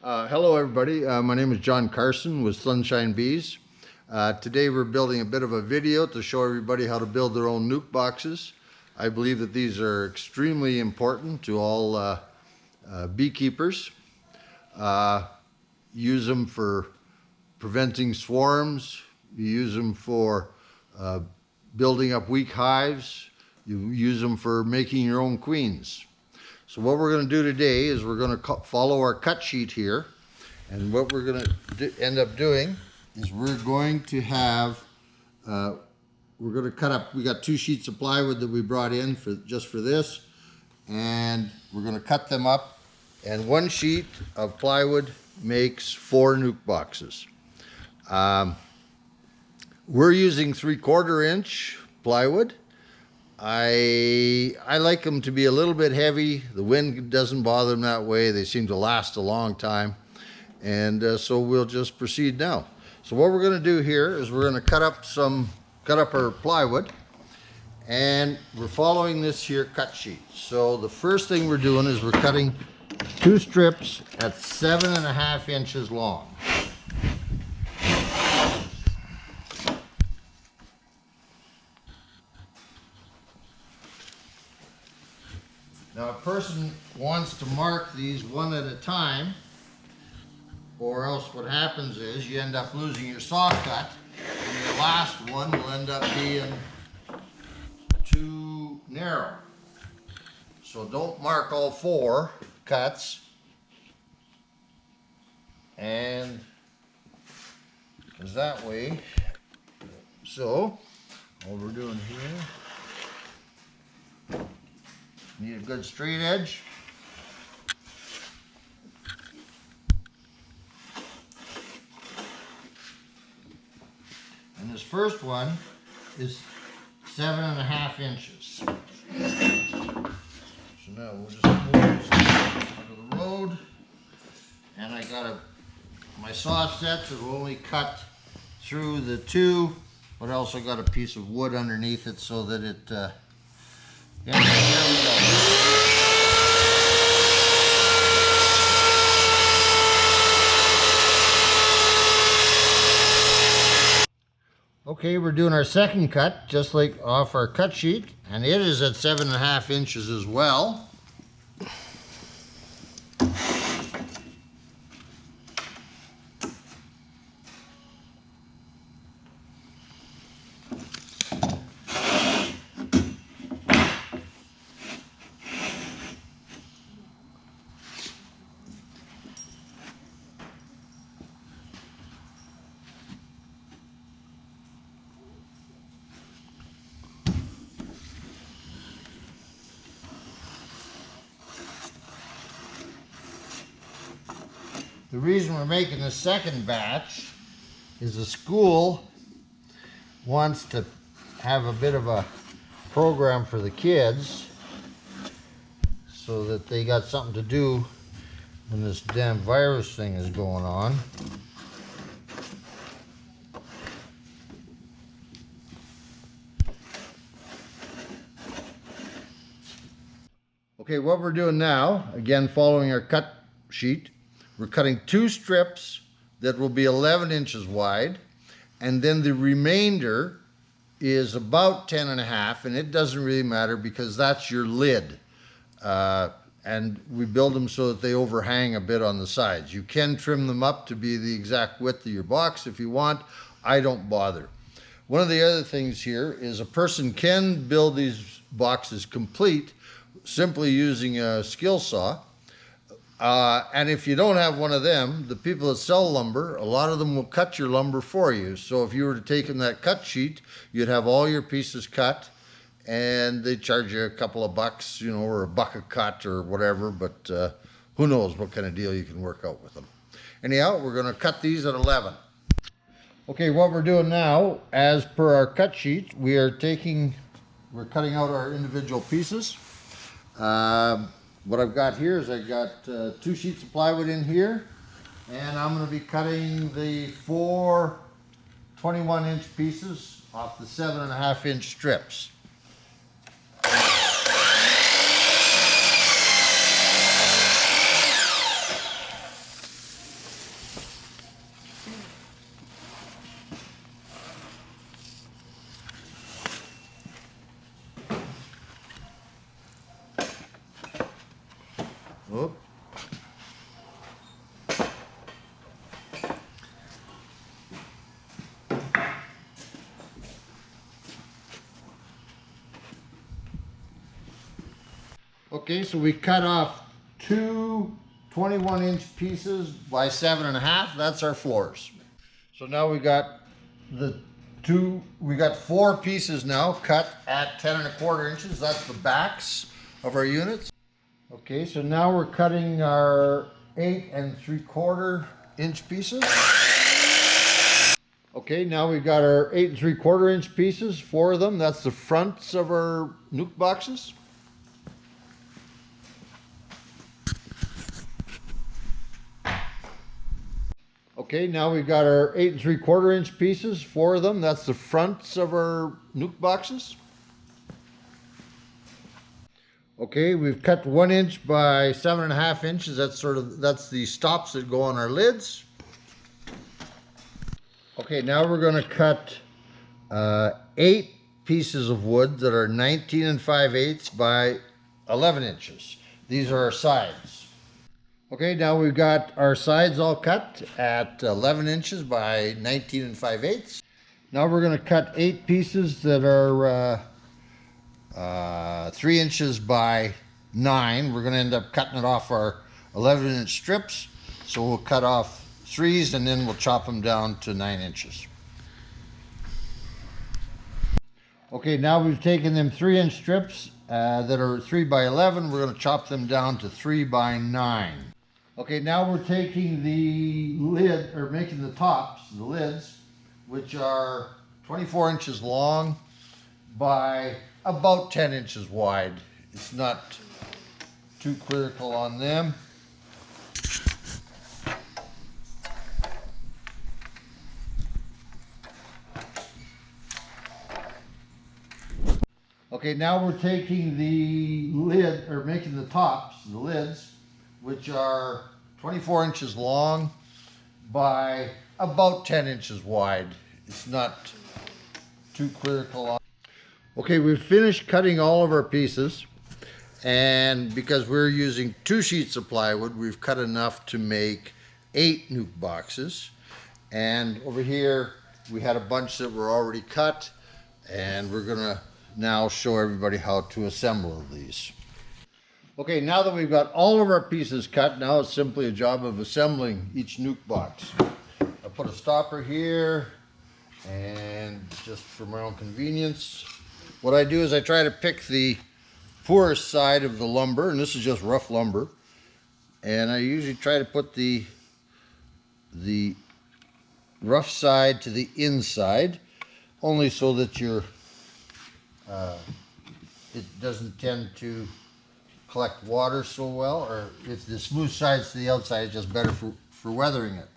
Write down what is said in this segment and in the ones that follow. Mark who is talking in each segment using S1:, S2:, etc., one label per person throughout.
S1: Hello everybody, my name is John Carson with Sunshine Bees. Today we're building a bit of a video to show everybody how to build their own nuc boxes. I believe that these are extremely important to all beekeepers. Use them for preventing swarms, you use them for building up weak hives, you use them for making your own queens. So what we're going to do today is we're going to follow our cut sheet here, and what we're going to end up doing is we're going to have we're going to cut up. We got 2 sheets of plywood that we brought in for just for this, and we're going to cut them up, and 1 sheet of plywood makes 4 nuc boxes. We're using 3/4 inch plywood. I like them to be a little bit heavy. The wind doesn't bother them that way. They seem to last a long time. And so we'll just proceed now. So what we're going to do here is we're going to cut up our plywood, and we're following this here cut sheet. So the first thing we're doing is we're cutting 2 strips at 7.5 inches long. Now, a person wants to mark these one at a time, or else what happens is you end up losing your saw cut, and your last one will end up being too narrow. So don't mark all 4 cuts, and because that way, so all we're doing here, need a good straight edge. And this first one is 7.5 inches. So now we'll just move this out of the road. And I got my saw set, so it'll only cut through the 2, but I also got a piece of wood underneath it so that it yeah, there we go. Okay, we're doing our second cut, just like off our cut sheet, and it is at 7.5 inches as well. The reason we're making the second batch is the school wants to have a bit of a program for the kids so that they got something to do when this damn virus thing is going on. Okay, what we're doing now, again following our cut sheet, we're cutting 2 strips that will be 11 inches wide, and then the remainder is about 10.5, and it doesn't really matter because that's your lid. And we build them so that they overhang a bit on the sides. You can trim them up to be the exact width of your box if you want. I don't bother. One of the other things here is a person can build these boxes complete simply using a skill saw. And if you don't have one of them, the people that sell lumber, a lot of them will cut your lumber for you. So if you were to take in that cut sheet, you'd have all your pieces cut, and they charge you a couple of bucks, you know, or a buck a cut or whatever, but who knows what kind of deal you can work out with them. Anyhow, we're going to cut these at 11. Okay, what we're doing now, as per our cut sheet, we're cutting out our individual pieces. What I've got here is I've got 2 sheets of plywood in here, and I'm going to be cutting the 4 21-inch pieces off the 7.5-inch strips. Oh. Okay, so we cut off two 21-inch pieces by 7.5. That's our floors. So now we got four pieces now cut at 10.25 inches. That's the backs of our units. Okay, so now we're cutting our 8 3/4 inch pieces. Okay, now we've got our 8 3/4 inch pieces, four of them. That's the fronts of our Nuc boxes. Okay, now we've got our 8 3/4 inch pieces, four of them. That's the fronts of our Nuc boxes. Okay, we've cut 1 inch by 7.5 inches. That's the stops that go on our lids. Okay, now we're going to cut 8 pieces of wood that are 19 5/8 by 11 inches. These are our sides. Okay, now we've got our sides all cut at 11 inches by 19 5/8. Now we're going to cut 8 pieces that are 3 inches by 9. We're going to end up cutting it off our 11-inch strips. So we'll cut off 3s and then we'll chop them down to 9 inches. Okay, now we've taken them 3-inch strips that are 3 by 11. We're going to chop them down to 3 by 9. Okay, now we're taking the lid, or making the tops, the lids, which are 24 inches long by about 10 inches wide. It's not too critical on them. Okay, now we're taking the lid, or making the tops, the lids, which are 24 inches long by about 10 inches wide. It's not too critical on. Okay, we've finished cutting all of our pieces, and because we're using 2 sheets of plywood, we've cut enough to make 8 Nuc boxes. And over here we had a bunch that were already cut, and we're gonna now show everybody how to assemble these. Okay, now that we've got all of our pieces cut, now it's simply a job of assembling each Nuc box. I put a stopper here, and just for my own convenience, what I do is I try to pick the poorest side of the lumber, and this is just rough lumber, and I usually try to put the rough side to the inside, only so that it doesn't tend to collect water so well, or if the smooth side's to the outside, it's just better for weathering it.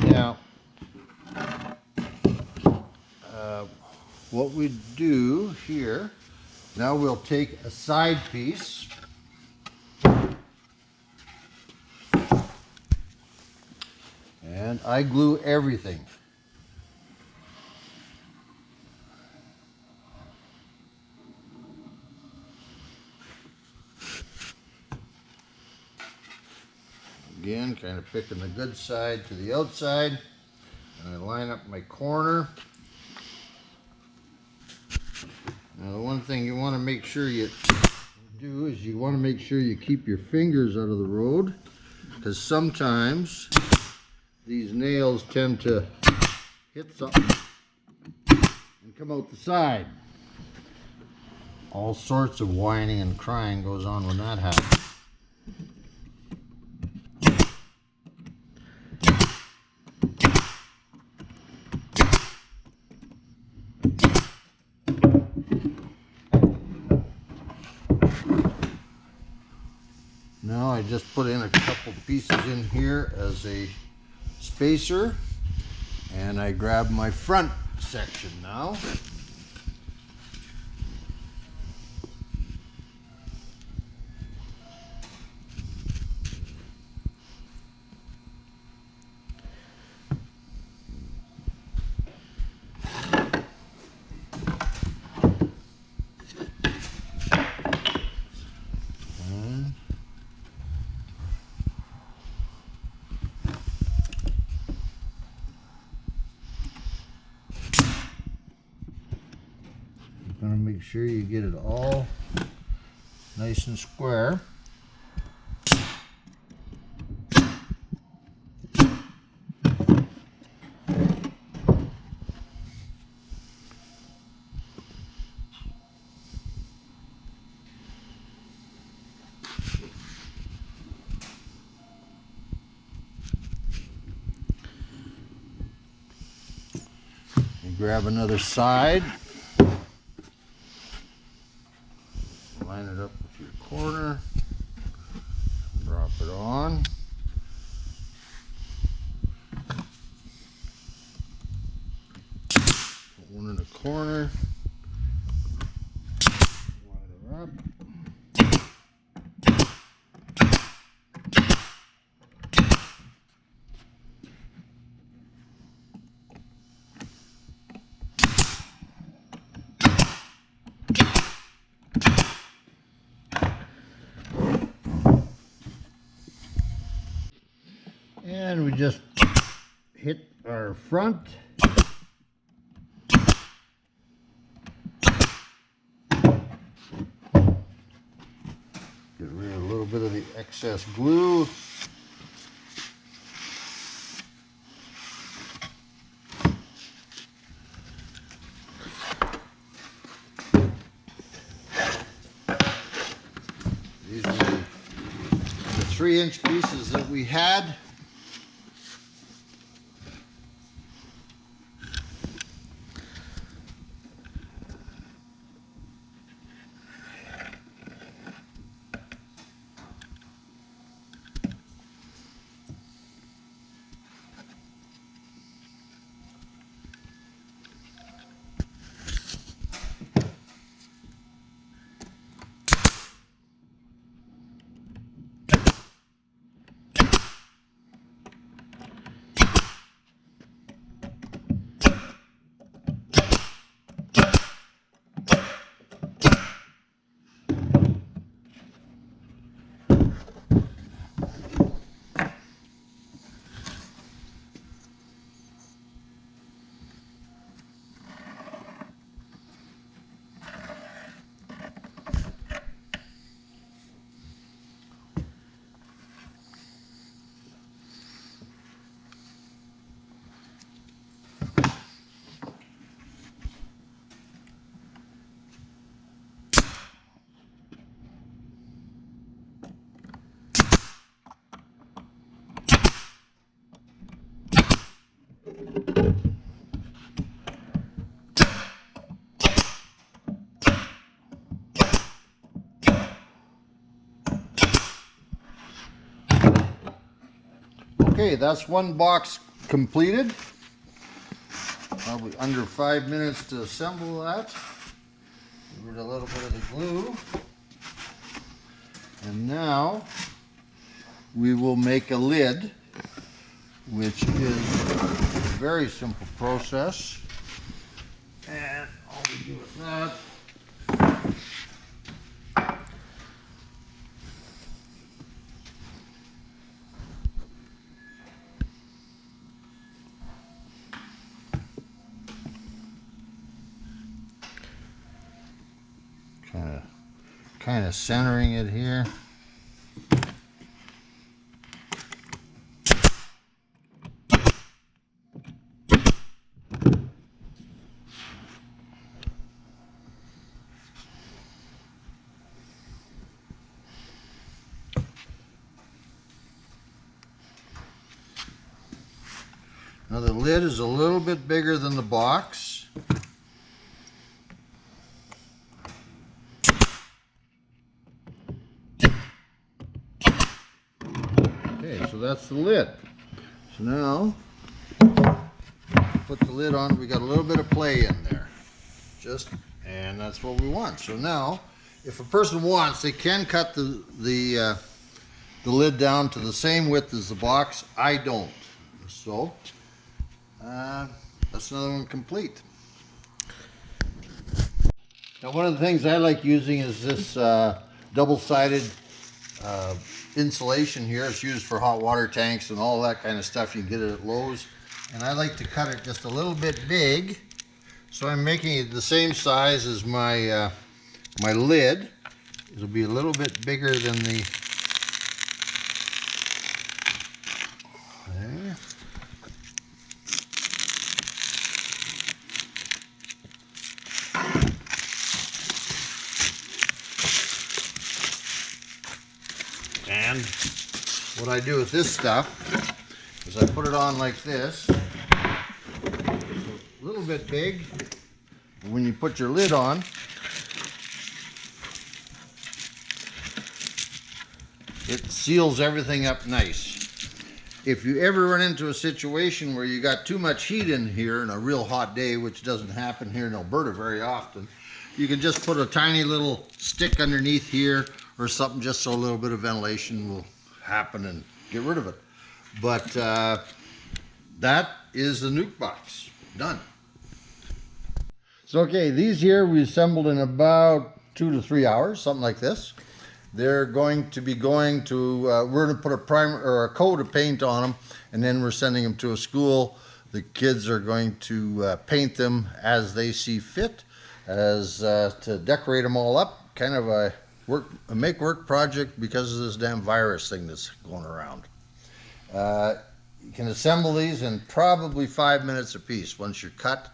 S1: Now, what we do here, now we'll take a side piece and I glue everything. Again, kind of picking the good side to the outside, and I line up my corner. Now the one thing you want to make sure you do is you want to make sure you keep your fingers out of the road, because sometimes these nails tend to hit something and come out the side. All sorts of whining and crying goes on when that happens. Now I just put in a couple pieces in here as a spacer, and I grab my front section now. Make sure you get it all nice and square. Grab another side, line it up with your corner, drop it on. Put one in the corner, line it up. And we just hit our front. Get rid of a little bit of the excess glue. These are the 3-inch pieces that we had. Okay, that's one box completed. Probably under 5 minutes to assemble that. Get rid of a little bit of the glue. And now we will make a lid, which is a very simple process. And all we do with that, kind of centering it here. Now the lid is a little bit bigger than the box. Okay, so that's the lid. So now, put the lid on, we got a little bit of play in there. And that's what we want. So now, if a person wants, they can cut the lid down to the same width as the box. I don't. So, that's another one complete. Now one of the things I like using is this double-sided insulation here. It's used for hot water tanks and all that kind of stuff. You can get it at Lowe's. And I like to cut it just a little bit big So I'm making it the same size as my my lid. It'll be a little bit bigger than the there. And what I do with this stuff is I put it on like this. It's a little bit big. When you put your lid on, it seals everything up nice. If you ever run into a situation where you got too much heat in here in a real hot day, which doesn't happen here in Alberta very often, you can just put a tiny little stick underneath here or something just so a little bit of ventilation will happen and get rid of it. But that is the Nuc Box. Done. So okay, these here we assembled in about 2 to 3 hours, something like this. They're going to be going to, we're going to put a primer or a coat of paint on them, and then we're sending them to a school. The kids are going to paint them as they see fit, as to decorate them all up. Kind of a make work project because of this damn virus thing that's going around. You can assemble these in probably 5 minutes apiece once you're cut.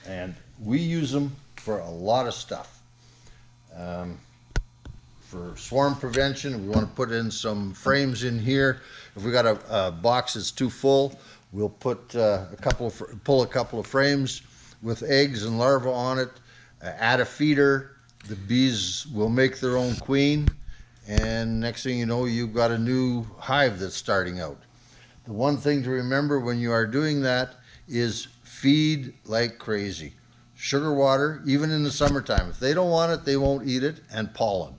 S1: And we use them for a lot of stuff. For swarm prevention, we want to put in some frames in here. If we got a box that's too full, we'll put pull a couple of frames with eggs and larvae on it, add a feeder. The bees will make their own queen, and next thing you know, you've got a new hive that's starting out. The one thing to remember when you are doing that is feed like crazy. Sugar water, even in the summertime. If they don't want it, they won't eat it, and pollen.